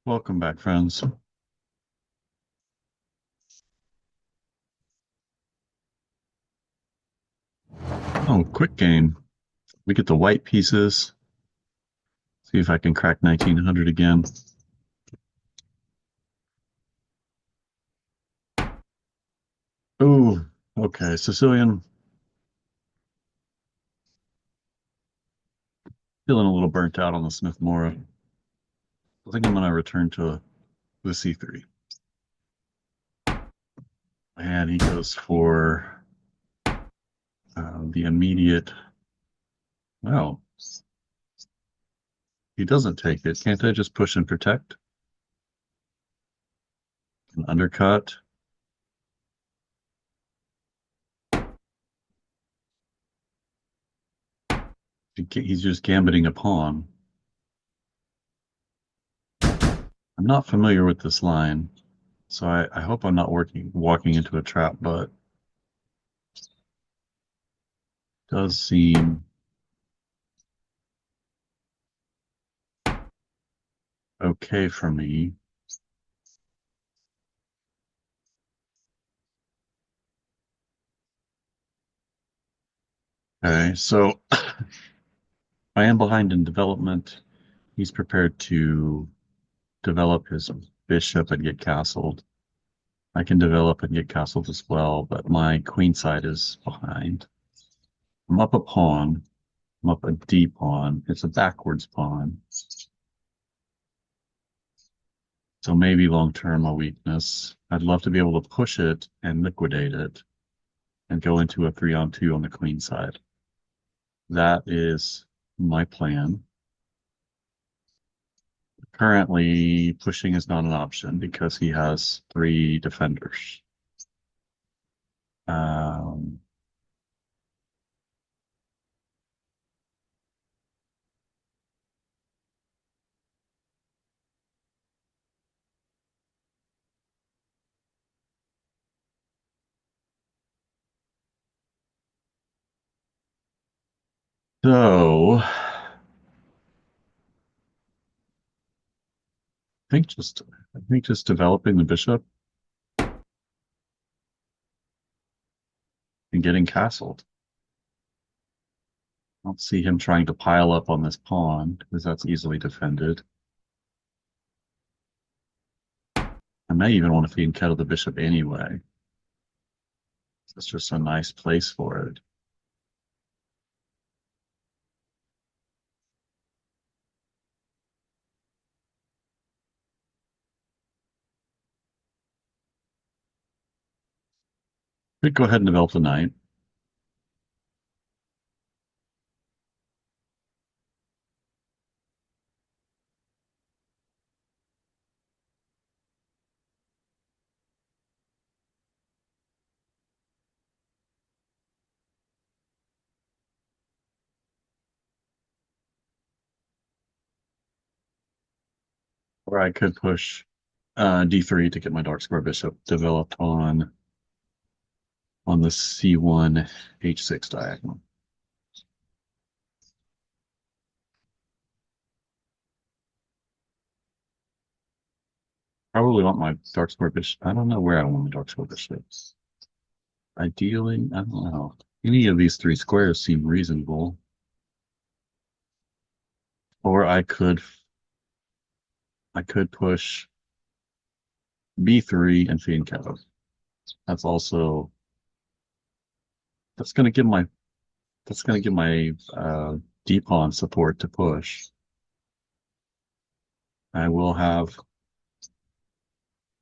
Welcome back, friends. Oh, quick game. We get the white pieces. See if I can crack 1900 again. Oh, okay. Sicilian. Feeling a little burnt out on the Smith Mora. I think I'm going to return to the C3. And he goes for the immediate. Well, he doesn't take it. Can't I just push and protect? An undercut. He's just gambiting a pawn. I'm not familiar with this line, so I hope I'm not walking into a trap, but does seem okay for me. Okay, so I am behind in development. He's prepared to develop his bishop and get castled. I can develop and get castled as well, but my queen side is behind. I'm up a pawn. I'm up a D pawn. It's a backwards pawn. So maybe long term a weakness. I'd love to be able to push it and liquidate it and go into a 3-on-2 on the queen side. That is my plan. Currently, pushing is not an option because he has 3 defenders. Um, so I think just developing the bishop and getting castled. I don't see him trying to pile up on this pawn because that's easily defended. I may even want to feed and kettle the bishop anyway. It's just a nice place for it. Could go ahead and develop the knight. Or I could push d3 to get my dark square bishop developed on the c1 h6 diagonal. Probably want my dark square bishop. I don't know where I want my dark square bishop. Ideally, I don't know. Any of these 3 squares seem reasonable. Or I could push b3 and fianchetto. That's also that's gonna give my d pawn support to push. I will have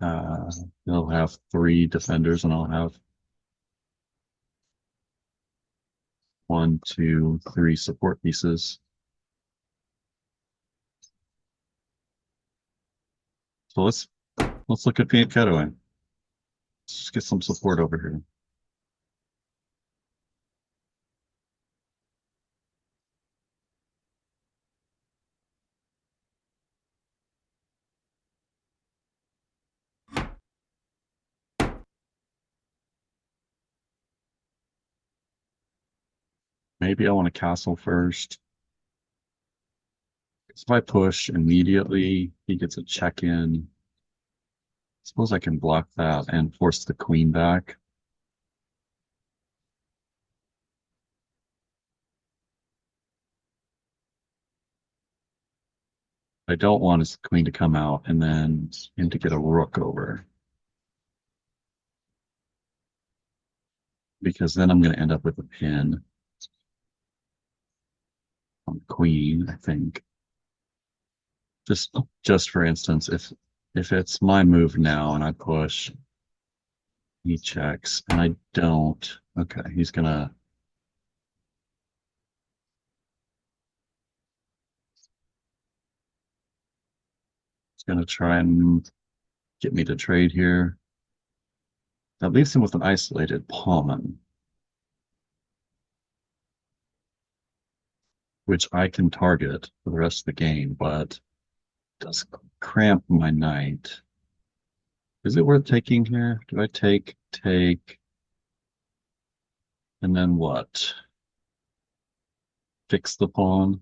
uh they'll have 3 defenders and I'll have 1, 2, 3 support pieces. So let's look at fianchettoing. Let's just get some support over here. Maybe I want to castle first. If I push immediately, he gets a check in. Suppose I can block that and force the queen back. What I don't want is the queen to come out and then him to get a rook over, because then I'm going to end up with a pin on the queen, I think. Just for instance, if it's my move now and I push, he checks and I don't. Okay, he's gonna try and get me to trade here. That leaves him with an isolated pawn, which I can target for the rest of the game, but does cramp my knight. Is it worth taking here? Do I take, and then what? Fix the pawn?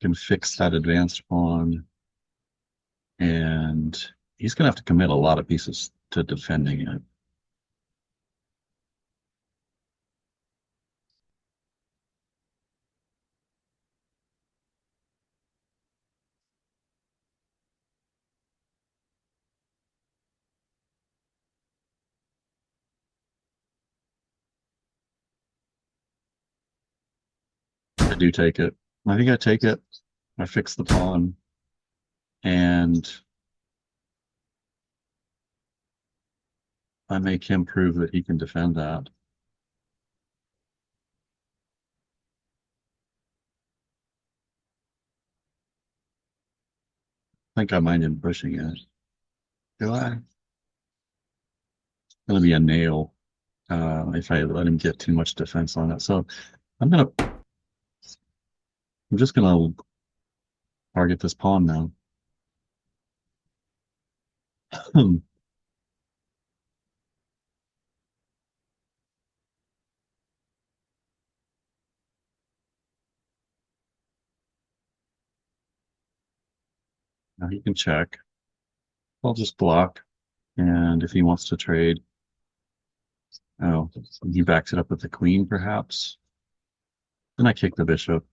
Can fix that advanced pawn. And he's going to have to commit a lot of pieces to defending it. I do take it. I think I take it. I fix the pawn, and I make him prove that he can defend that. I think I mind him pushing it. Do I? It's going to be a nail if I let him get too much defense on it. So I'm gonna, I'm just gonna target this pawn now. Now he can check. I'll just block, and if he wants to trade, oh, he backs it up with the queen, perhaps. Then I kick the bishop,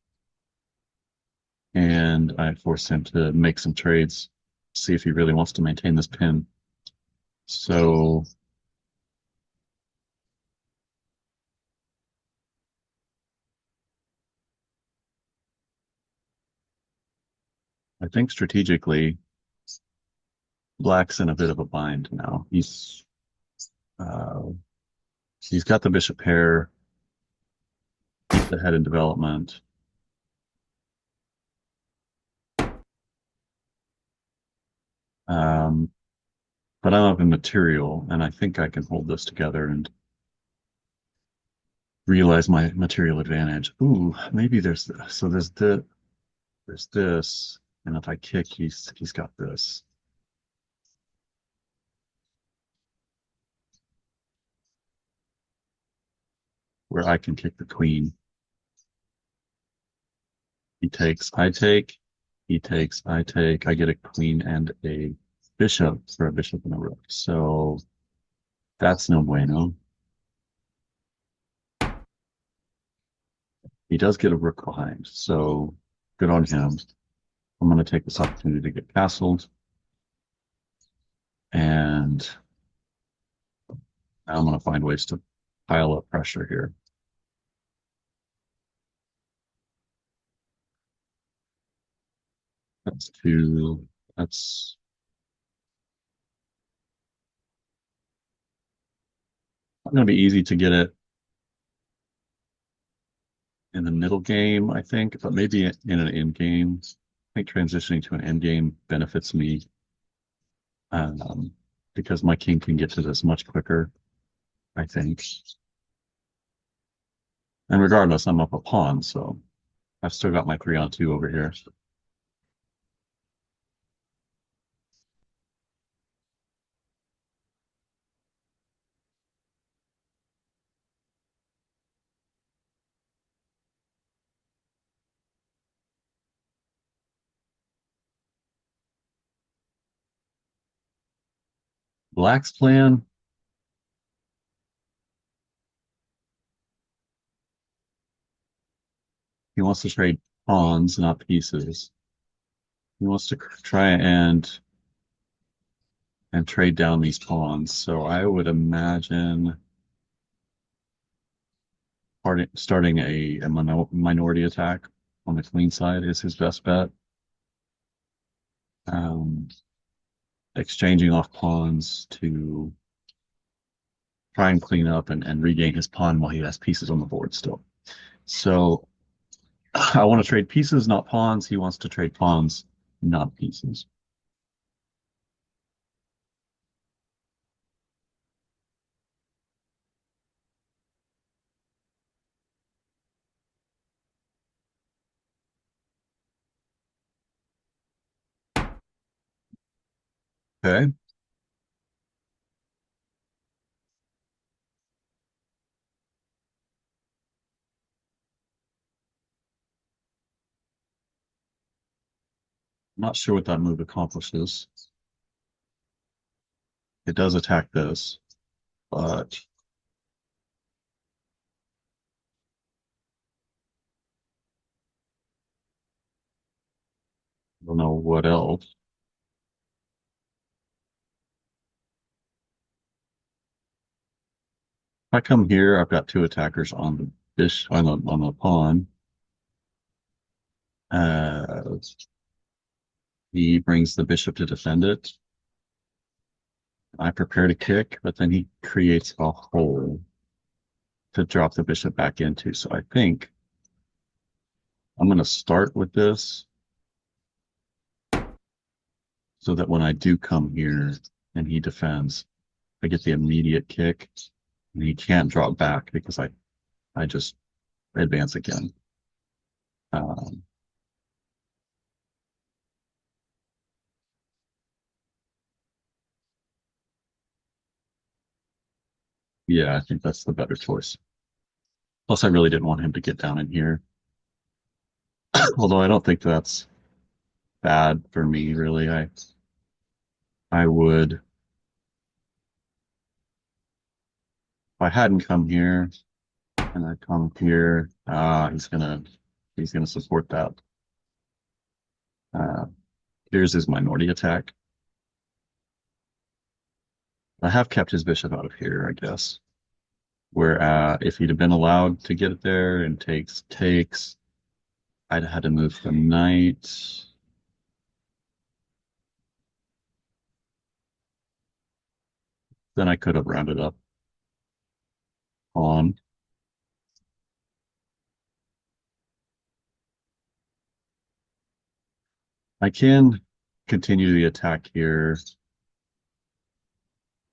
and I force him to make some trades, see if he really wants to maintain this pin. So I think strategically, Black's in a bit of a bind now. Uh, he's got the bishop pair, keep the head in development. Um, but I'm up in material, and I think I can hold this together and realize my material advantage. Ooh, maybe there's this. So there's this, and if I kick, he's got this. Where I can kick the queen. He takes, I take, he takes, I take. I get a queen and a bishop for a bishop and a rook. So that's no bueno. He does get a rook behind, so good on him. I'm going to take this opportunity to get castled, and now I'm going to find ways to pile up pressure here. That's two. That's not going to be easy to get it in the middle game, I think, but maybe in an end game. I think transitioning to an end game benefits me um, because my king can get to this much quicker, I think. And regardless, I'm up a pawn, so I've still got my 3-on-2 over here. Black's plan, he wants to trade pawns, not pieces. He wants to try and trade down these pawns. So I would imagine starting a minority attack on the queen side is his best bet. Um, Exchanging off pawns to try and clean up and regain his pawn while he has pieces on the board still. So I want to trade pieces, not pawns. He wants to trade pawns, not pieces. Okay. I'm not sure what that move accomplishes. It does attack this, but I don't know what else. If I come here, I've got two attackers on the on the pawn. Uh, he brings the bishop to defend it. I prepare to kick, but then he creates a hole to drop the bishop back into. So I think I'm going to start with this so that when I do come here and he defends, I get the immediate kick and he can't drop back because I just advance again. Um, yeah, I think that's the better choice. Plus, I really didn't want him to get down in here. Although I don't think that's bad for me, really. I would, if I hadn't come here and I come here, he's gonna support that. Uh, Here's his minority attack. I have kept his bishop out of here, I guess. Where if he'd have been allowed to get it there and takes, I'd have had to move the knight. Then I could have rounded up on. I can continue the attack here,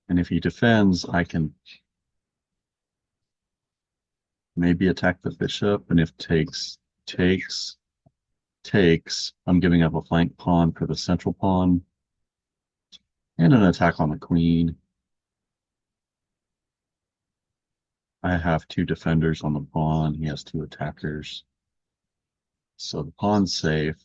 and if he defends, I can maybe attack the bishop, and if takes, takes, I'm giving up a flank pawn for the central pawn, and an attack on the queen. I have two defenders on the pawn. He has two attackers. So the pawn's safe.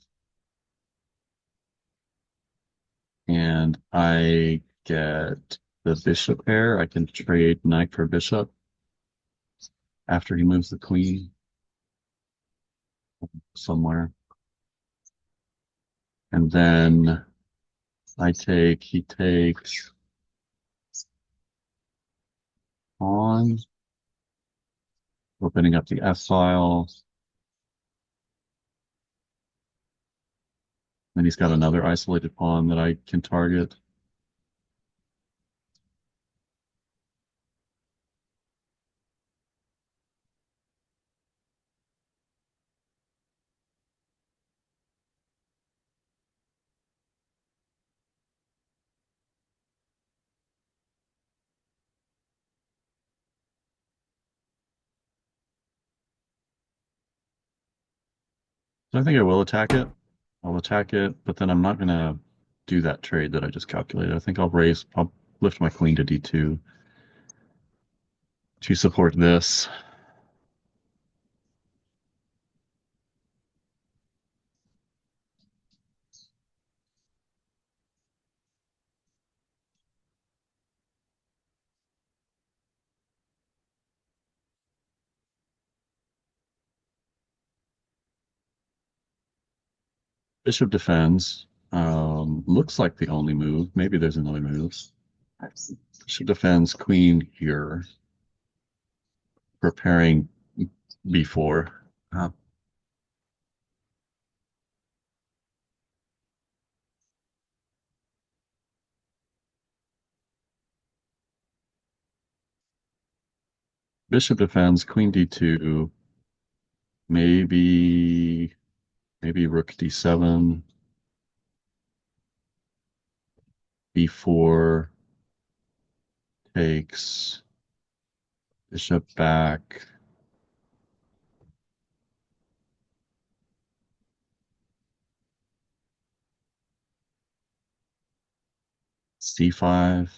And I get the bishop pair. I can trade knight for bishop after he moves the queen somewhere. And then he takes pawn, opening up the F file. Then he's got another isolated pawn that I can target. So I think I will attack it. I'll attack it, but then I'm not going to do that trade that I just calculated. I think I'll lift my queen to d2 to support this. Bishop defends. Looks like the only move. Maybe there's another move. Bishop defends, queen here, preparing before. Uh, Bishop defends, queen d2, maybe rook d7, b4 takes, bishop back, c5.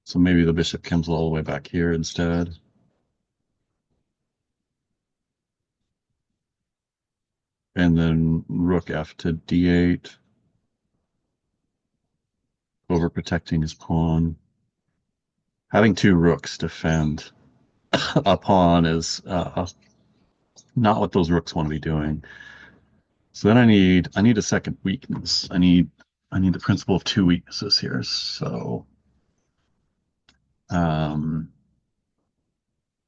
So maybe the bishop comes all the way back here instead. And then rook f to d8, overprotecting his pawn. Having two rooks defend a pawn is not what those rooks want to be doing. So then I need a second weakness. I need the principle of two weaknesses here. So um,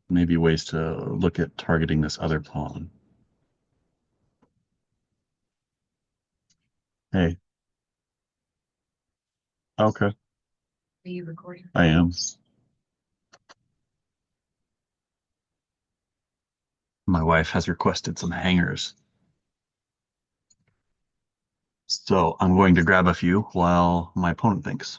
maybe ways to look at targeting this other pawn. Hey, okay. Are you recording? I am. My wife has requested some hangers. So I'm going to grab a few while my opponent thinks.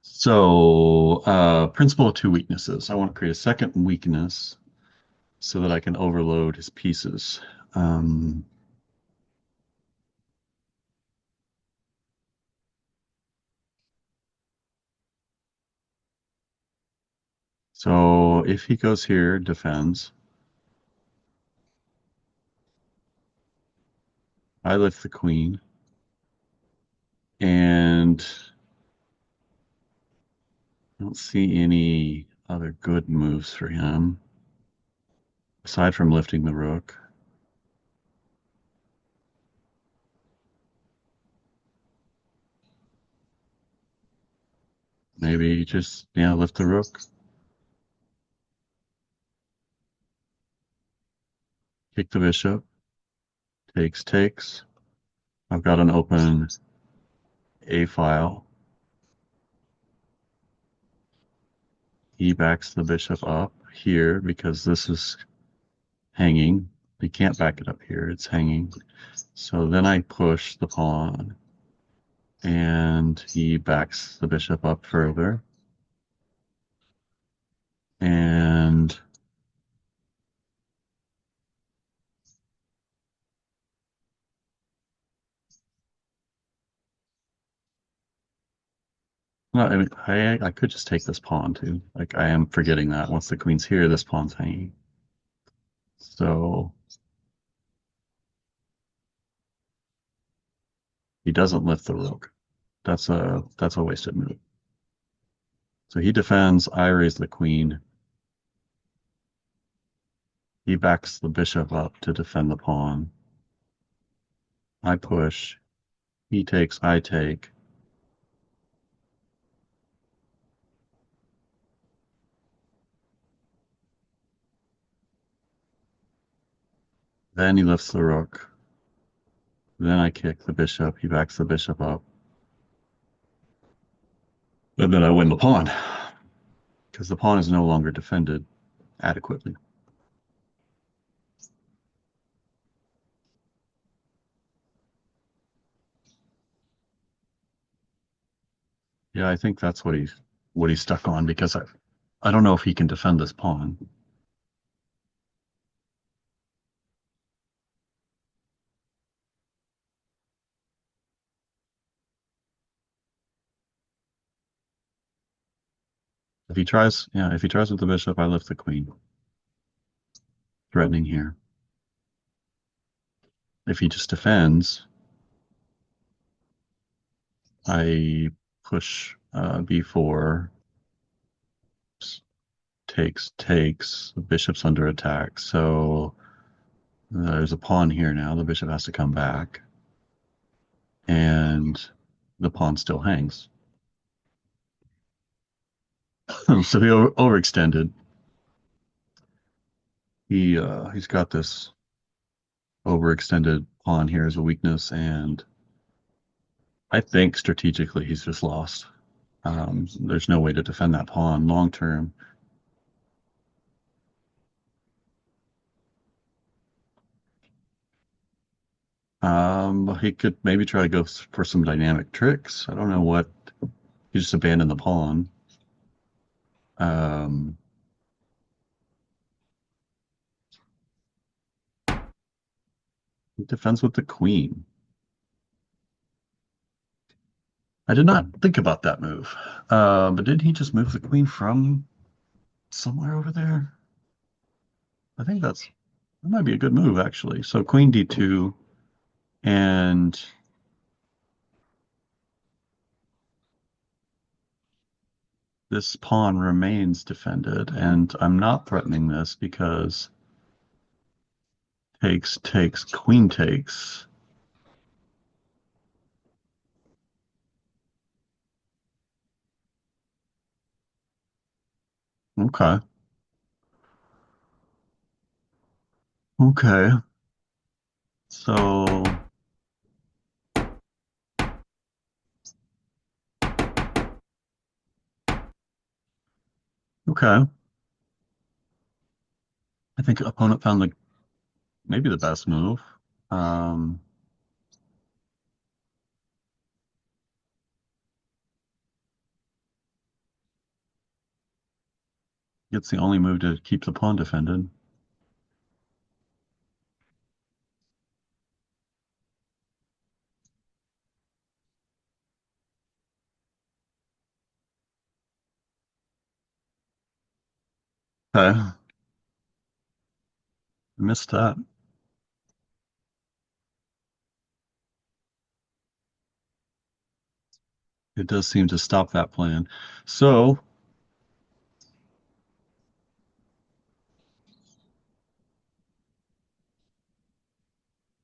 So, principle of two weaknesses. I want to create a second weakness so that I can overload his pieces. Um, so if he goes here, defends. I lift the queen. And I don't see any other good moves for him aside from lifting the rook. Maybe just, yeah, lift the rook. Kick the bishop. Takes. I've got an open A file. He backs the bishop up here because this is hanging. He can't back it up here. It's hanging. So then I push the pawn and he backs the bishop up further. And well, I mean, I could just take this pawn too. Like I am forgetting that once the queen's here, this pawn's hanging. So he doesn't lift the rook. That's a wasted move. So he defends, I raise the queen. He backs the bishop up to defend the pawn. I push. He takes, I take. Then he lifts the rook. Then I kick the bishop. He backs the bishop up. And then I win the pawn because the pawn is no longer defended adequately. Yeah, I think that's what he's stuck on because I don't know if he can defend this pawn. If he tries with the bishop, I lift the queen, threatening here. If he just defends, I push b4, takes. The bishop's under attack, so there's a pawn here now. The bishop has to come back, and the pawn still hangs. So he overextended. He's got this overextended pawn here as a weakness, and I think strategically he's just lost. There's no way to defend that pawn long term. He could maybe try to go for some dynamic tricks. I don't know what. He just abandoned the pawn. Um, he defends with the queen. I did not think about that move. But did he just move the queen from somewhere over there? I think that might be a good move actually. So queen d2, and this pawn remains defended, and I'm not threatening this because takes, queen takes. Okay. Okay. So, okay. I think opponent found maybe the best move. Um, it's the only move to keep the pawn defended. Okay. Missed that. It does seem to stop that plan. So,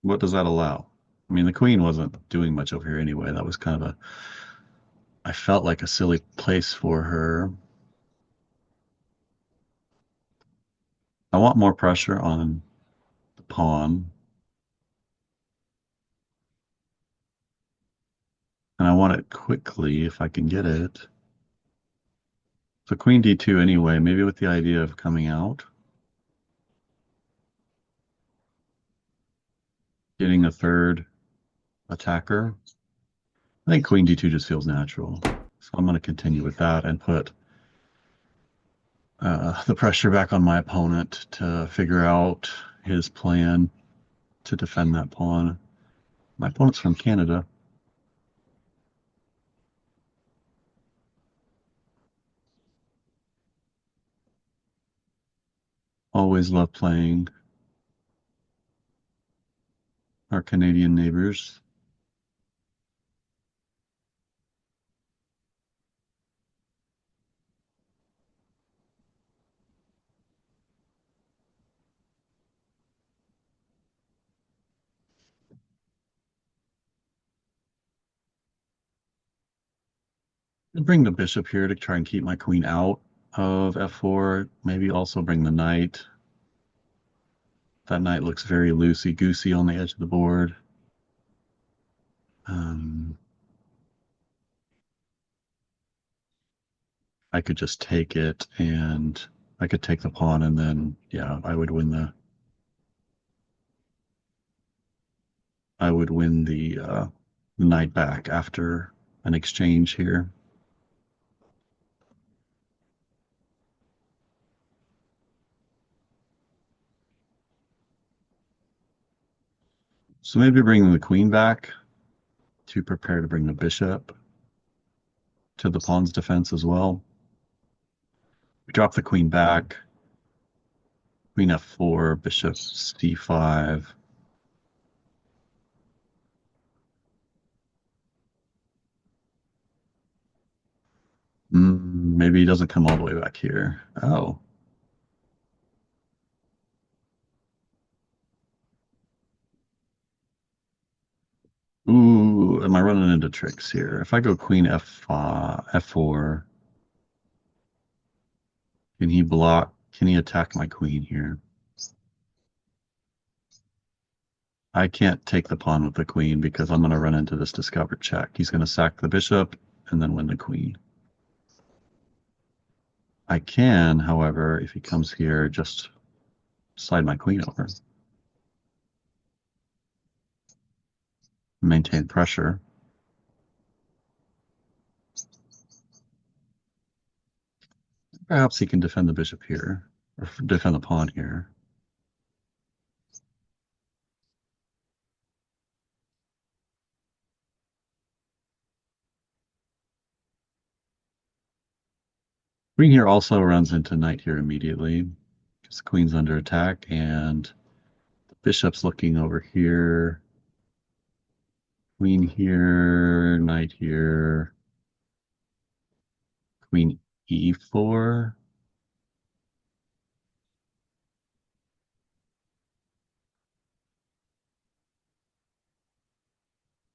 what does that allow? I mean, the queen wasn't doing much over here anyway. That was kind of I felt like a silly place for her. I want more pressure on the pawn, and I want it quickly if I can get it. So queen d2 anyway, maybe with the idea of coming out, getting a third attacker. I think queen d2 just feels natural. So I'm going to continue with that and put the pressure back on my opponent to figure out his plan to defend that pawn. My opponent's from Canada. Always love playing our Canadian neighbors. I'll bring the bishop here to try and keep my queen out of f4. Maybe also bring the knight. That knight looks very loosey-goosey on the edge of the board. I could just take it and I could take the pawn and then, yeah, I would win the knight back after an exchange here. So maybe bring the queen back to prepare to bring the bishop to the pawn's defense as well. We drop the queen back. Queen f4, bishop c5. Maybe he doesn't come all the way back here. Oh. Ooh, am I running into tricks here? If I go queen f5, f4, can he block? Can he attack my queen here? I can't take the pawn with the queen because I'm going to run into this discovered check. He's going to sack the bishop and then win the queen. I can, however, if he comes here, just slide my queen over. Maintain pressure. Perhaps he can defend the bishop here, or defend the pawn here. Queen here also runs into knight here immediately, because the queen's under attack, and the bishop's looking over here. Queen here, knight here, queen e4.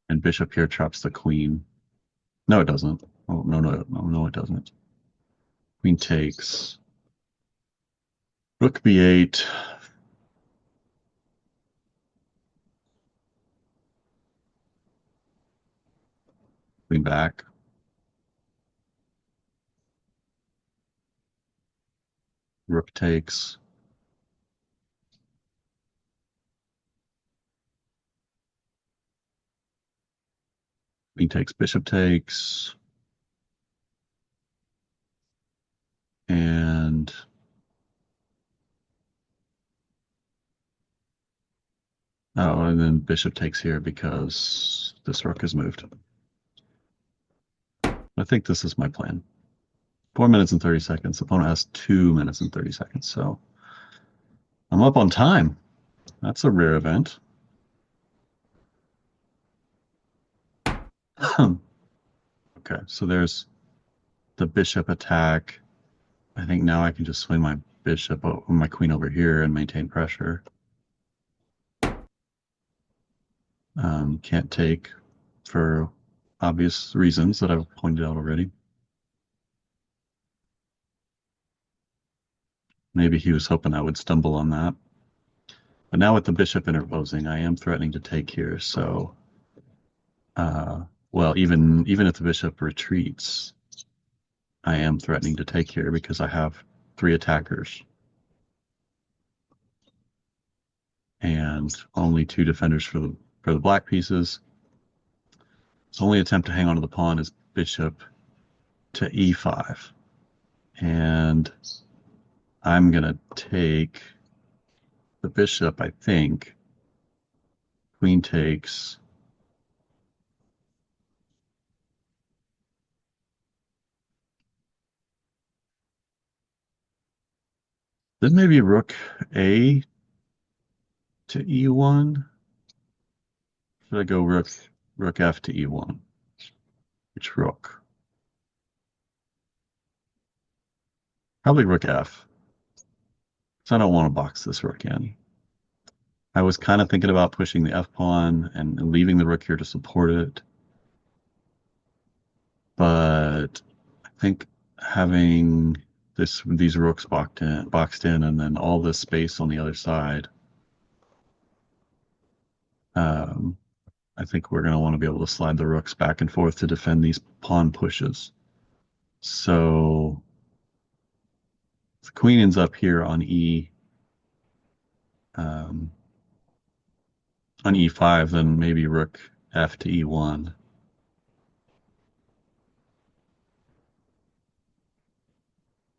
And bishop here traps the queen. No, it doesn't. Oh, no, it doesn't. Queen takes. Rook b8. Queen back. Rook takes. Queen takes, bishop takes. And and then bishop takes here because this rook is moved. I think this is my plan. 4 minutes and 30 seconds. Opponent has 2 minutes and 30 seconds. So I'm up on time. That's a rare event. Okay, so there's the bishop attack. I think now I can just swing my bishop or my queen over here and maintain pressure. Can't take for obvious reasons that I've pointed out already. Maybe he was hoping I would stumble on that. But now with the bishop interposing, I am threatening to take here. So, well, even if the bishop retreats, I am threatening to take here because I have 3 attackers and only 2 defenders for the black pieces. His only attempt to hang on to the pawn is bishop to e5. And I'm going to take the bishop, I think. Queen takes. Then maybe rook a to e1. Should I go rook f to e1? Which rook? Probably rook f. So I don't want to box this rook in. I was kind of thinking about pushing the f pawn and leaving the rook here to support it. But I think having these rooks boxed in and then all this space on the other side Um, I think we're going to want to be able to slide the rooks back and forth to defend these pawn pushes. So the queen ends up here on um, on e5, then maybe rook f to e1.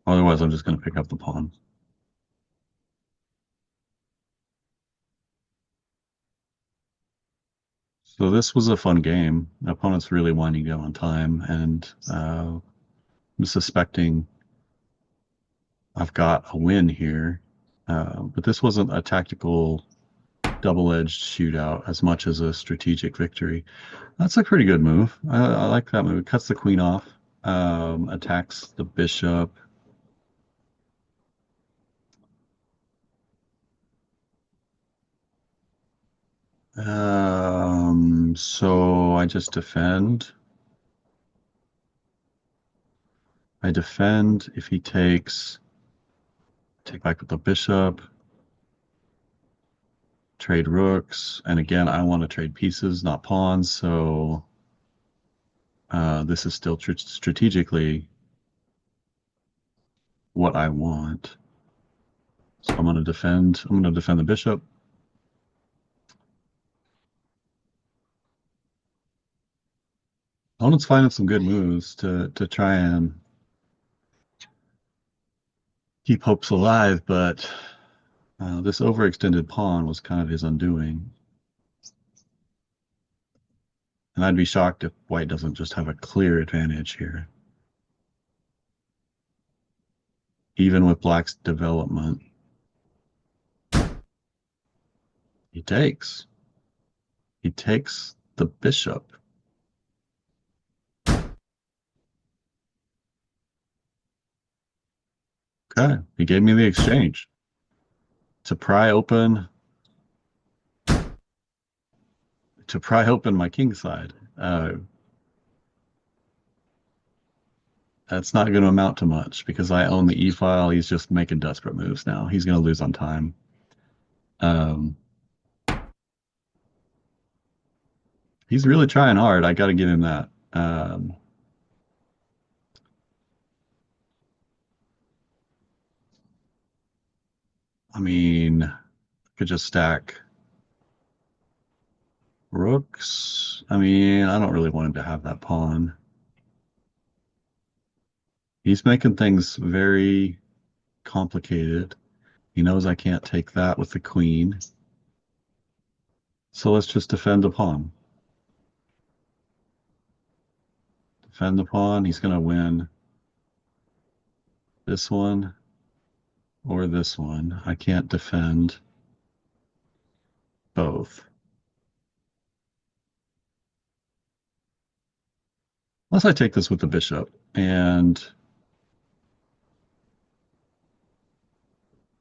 Otherwise, I'm just going to pick up the pawn. So this was a fun game. My opponent's really winding down on time, and I'm suspecting I've got a win here. But this wasn't a tactical double-edged shootout as much as a strategic victory. That's a pretty good move. I like that move. It cuts the queen off, attacks the bishop. So I just defend. I defend. If he takes, take back with the bishop, trade rooks, and again, I want to trade pieces, not pawns. So this is still strategically what I want. So I'm going to defend. I'm going to defend the bishop. Opponent's finding some good moves to try and keep hopes alive, but this overextended pawn was kind of his undoing. And I'd be shocked if white doesn't just have a clear advantage here. Even with black's development. He takes. He takes the bishop. Okay, he gave me the exchange. To pry open my king side. That's not going to amount to much because I own the e-file. He's just making desperate moves now. He's going to lose on time. He's really trying hard. I got to give him that. I mean, could just stack rooks. I mean, I don't really want him to have that pawn. He's making things very complicated. He knows I can't take that with the queen. So let's just defend the pawn. Defend the pawn. He's going to win this one or this one. I can't defend both. Unless I take this with the bishop. And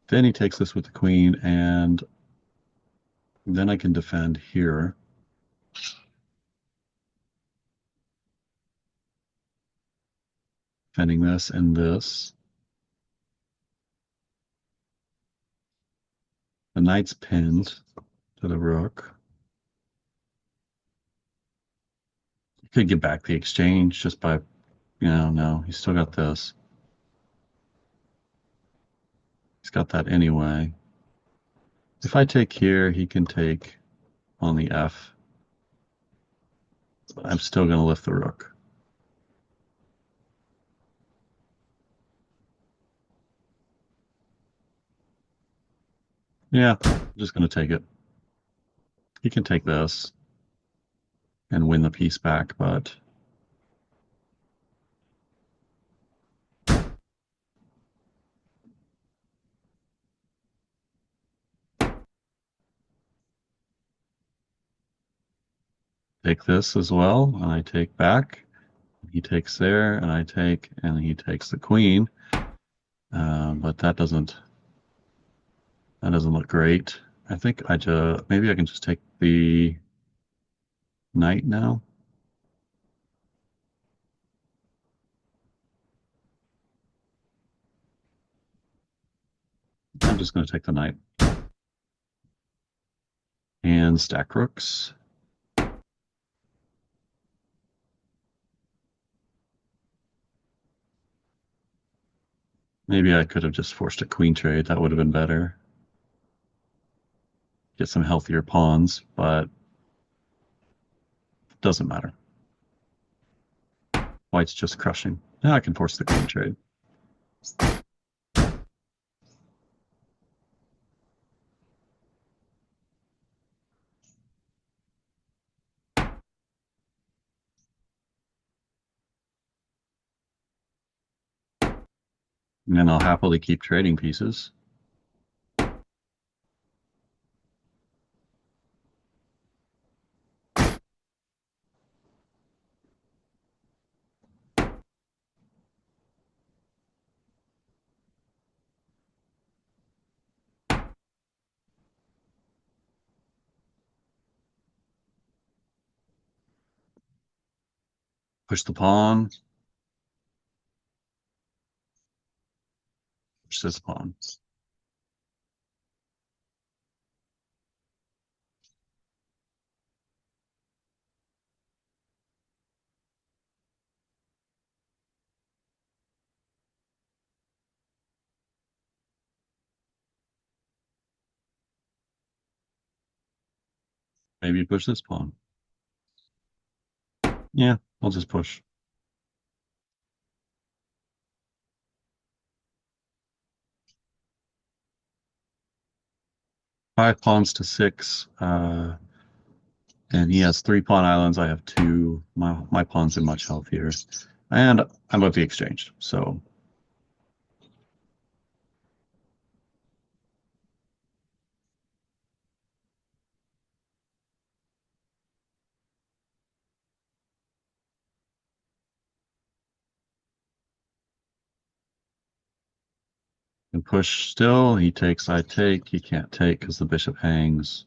then he takes this with the queen, and then I can defend here. Defending this and this. The knight's pinned to the rook. You could get back the exchange just by, no, he's still got this. He's got that anyway. If I take here, he can take on the F. I'm still going to lift the rook. Yeah, I'm just going to take it. He can take this and win the piece back, but take this as well, and I take back. He takes there, and I take, and he takes the queen. But that doesn't look great. I think maybe I can just take the knight now. I'm just going to take the knight. And and stack rooks. Maybe I could have just forced a queen trade. That would have been better. Get some healthier pawns, but it doesn't matter. White's just crushing. Now I can force the queen trade. And then I'll happily keep trading pieces. Push the pawn. Push this pawn. Maybe push this pawn. Yeah, I'll just push. Five pawns to six. And he has 3 pawn islands. I have 2. My pawns are much healthier. And I'm about to be exchanged, so. And push still. He takes, I take. He can't take because the bishop hangs.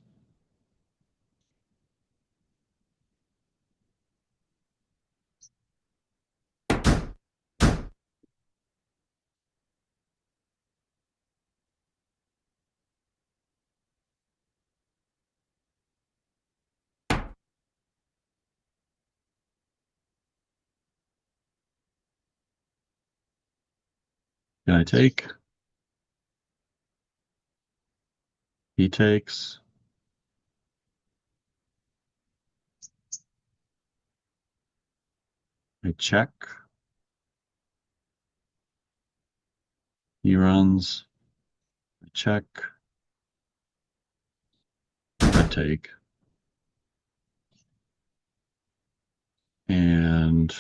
Can I take? He takes. I check. He runs. I check. I take. And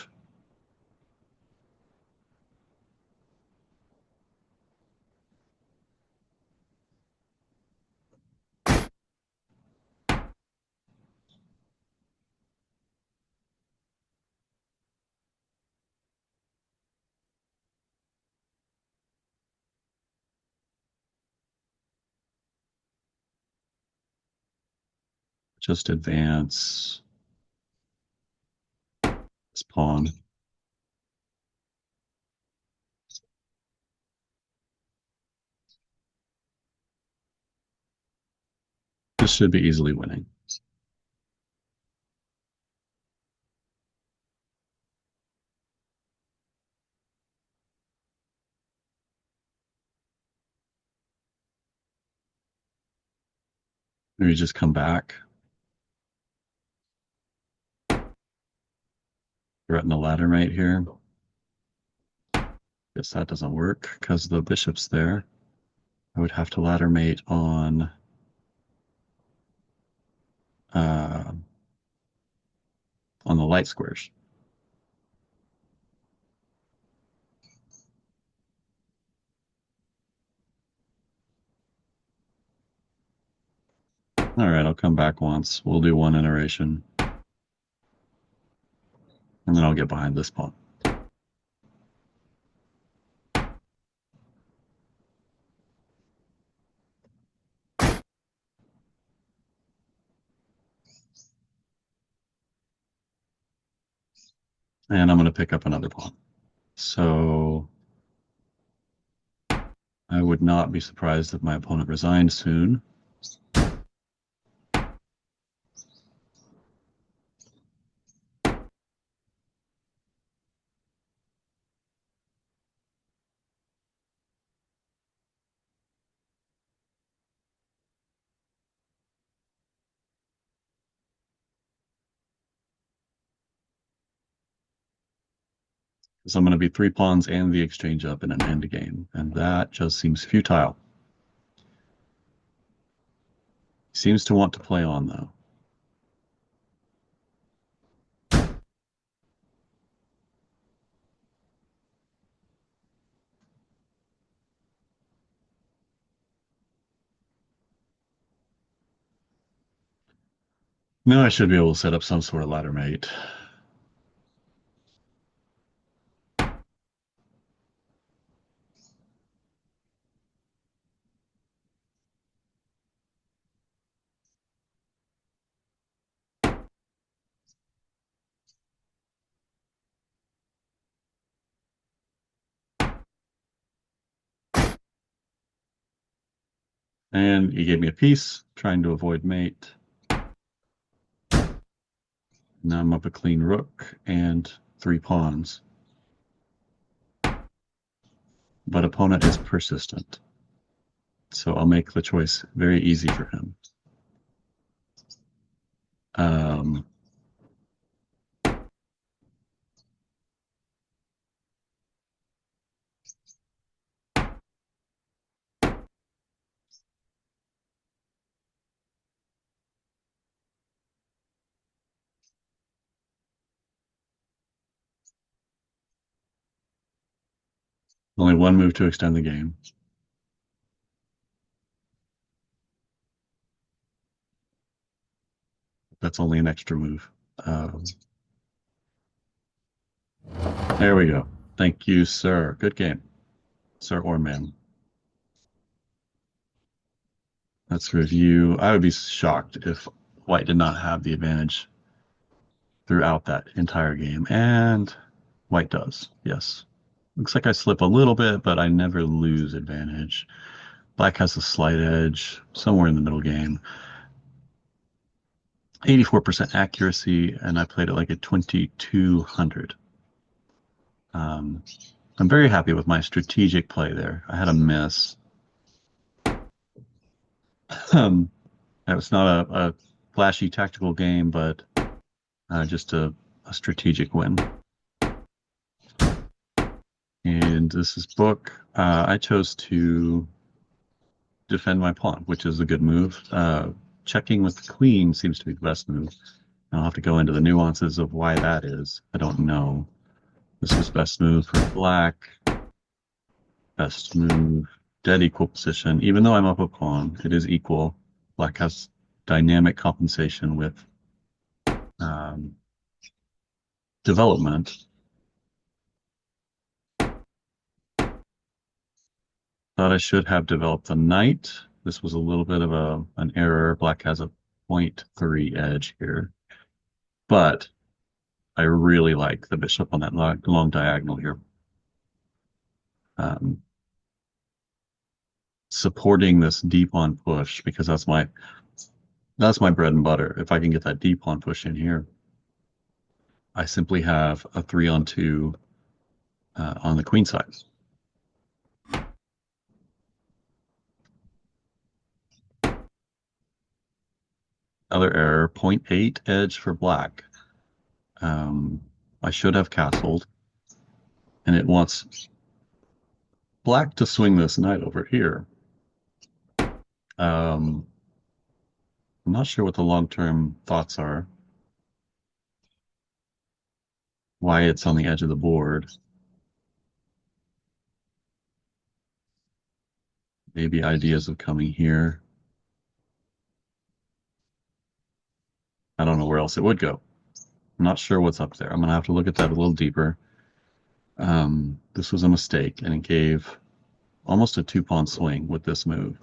just advance this pawn. This should be easily winning. Maybe just come back. Threaten the ladder mate here. Guess that doesn't work because the bishop's there. I would have to ladder mate on the light squares. All right, I'll come back once. We'll do 1 iteration. And then I'll get behind this pawn. And I'm going to pick up another pawn. So I would not be surprised if my opponent resigned soon. So I'm going to be 3 pawns and the exchange up in an end game, and that just seems futile. Seems to want to play on, though. Now I should be able to set up some sort of ladder mate. And he gave me a piece, trying to avoid mate. Now I'm up a clean rook and 3 pawns. But opponent is persistent. So I'll make the choice very easy for him. Only one move to extend the game. That's only an extra move. There we go. Thank you, sir. Good game, sir or ma'am. Let's review. I would be shocked if white did not have the advantage throughout that entire game, and white does. Yes. Looks like I slip a little bit, but I never lose advantage. Black has a slight edge somewhere in the middle game. 84% accuracy, and I played it like a 2200. I'm very happy with my strategic play there. I had a miss. It was not a flashy tactical game, but just a strategic win. And this is book. I chose to defend my pawn, which is a good move. Checking with the queen seems to be the best move. I'll have to go into the nuances of why that is. I don't know. This is best move for black. Best move, dead equal position. Even though I'm up a pawn, it is equal. Black has dynamic compensation with development. Thought I should have developed the knight. This was a little bit of an error. Black has a 0.3 edge here. But I really like the bishop on that long diagonal here. Supporting this d-pawn push, because that's my bread and butter. If I can get that d-pawn push in here, I simply have a 3-on-2 on the queen side. Another error, 0.8 edge for black. I should have castled, and it wants black to swing this knight over here. I'm not sure what the long-term thoughts are. Why it's on the edge of the board. Maybe ideas of coming here. I don't know where else it would go. I'm not sure what's up there. I'm gonna have to look at that a little deeper. This was a mistake, and it gave almost a 2-pawn swing with this move,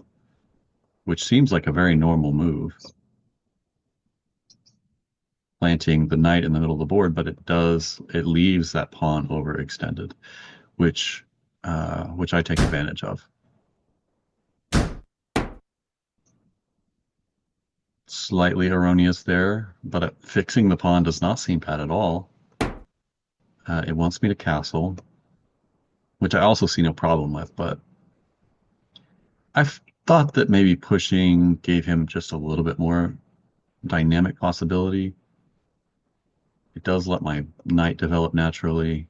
which seems like a very normal move. Planting the knight in the middle of the board, but it leaves that pawn overextended, which I take advantage of. Slightly erroneous there, but fixing the pawn does not seem bad at all. It wants me to castle, which I also see no problem with, but I've thought that maybe pushing gave him just a little bit more dynamic possibility. It does let my knight develop naturally.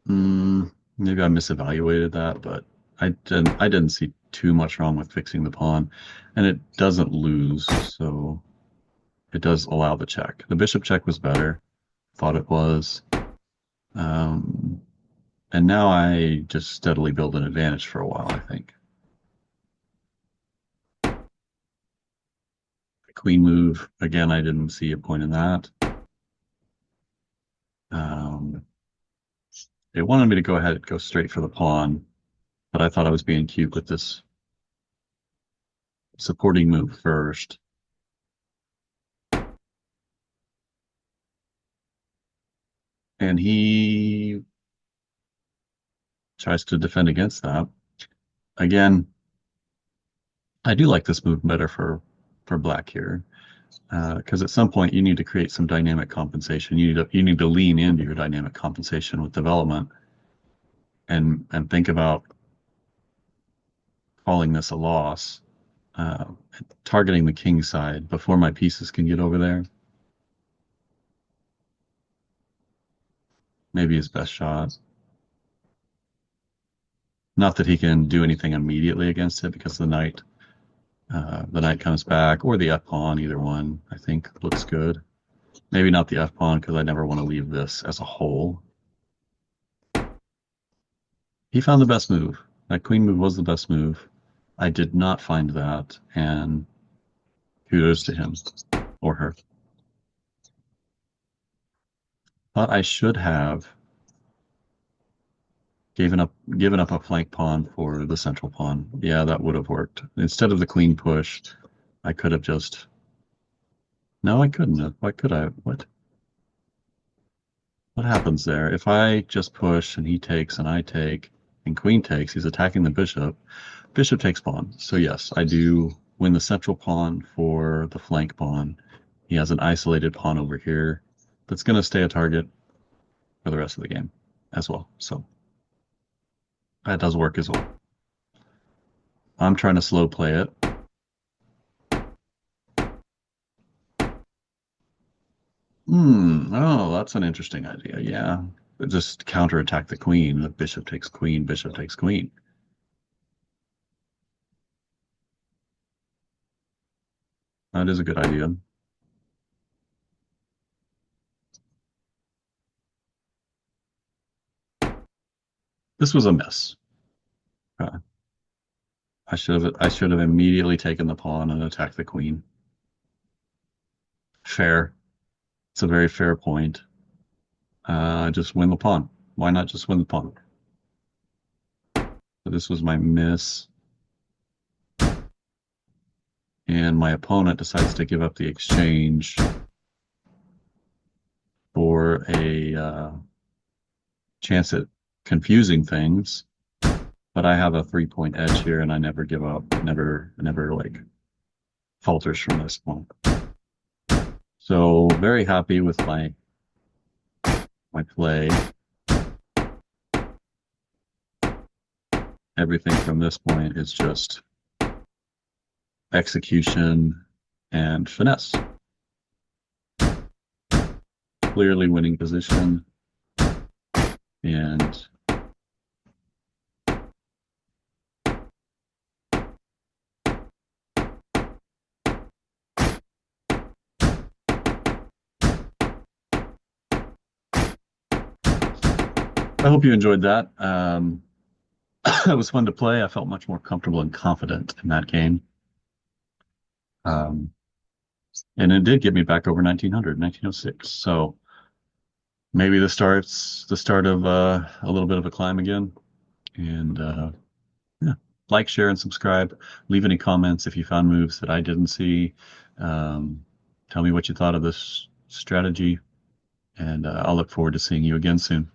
Maybe I misevaluated that, but I didn't see too much wrong with fixing the pawn, and it doesn't lose, so it does allow the check. The bishop check was better, thought it was. Um, and now I just steadily build an advantage for a while, I think. The queen move, again, I didn't see a point in that. Um, they wanted me to go ahead and go straight for the pawn, but I thought I was being cute with this supporting move first. And he tries to defend against that. Again, I do like this move better for black here, because at some point you need to create some dynamic compensation. You need to lean into your dynamic compensation with development, and think about calling this a loss, uh, targeting the king side before my pieces can get over there. Maybe his best shot. Not that he can do anything immediately against it because the knight comes back, or the f pawn, either one I think looks good. Maybe not the f pawn because I never want to leave this as a whole. He found the best move. That queen move was the best move. I did not find that, and kudos to him or her. But I should have given up a flank pawn for the central pawn. Yeah, that would have worked. Instead of the queen push, I could have just. No, I couldn't have. Why could I? What happens there? If I just push and he takes and I take and queen takes, he's attacking the bishop. Bishop takes pawn. So yes, I do win the central pawn for the flank pawn. He has an isolated pawn over here that's going to stay a target for the rest of the game as well. So that does work as well. I'm trying to slow play it. Oh, that's an interesting idea. Yeah. Just counterattack the queen. The bishop takes queen, bishop takes queen. That is a good idea. This was a miss. Uh, I should have immediately taken the pawn and attacked the queen. Fair. It's a very fair point. Just win the pawn. Why not just win the pawn? So this was my miss. And my opponent decides to give up the exchange for a chance at confusing things. But I have a 3-point edge here, and I never give up. Never like falters from this point. So very happy with my play. Everything from this point is just execution and finesse. Clearly winning position, and I hope you enjoyed that. It was fun to play. I felt much more comfortable and confident in that game. And it did get me back over 1900, 1906. So maybe the start of a little bit of a climb again. And yeah, like, share, and subscribe. Leave any comments if you found moves that I didn't see. Tell me what you thought of this strategy, and I'll look forward to seeing you again soon.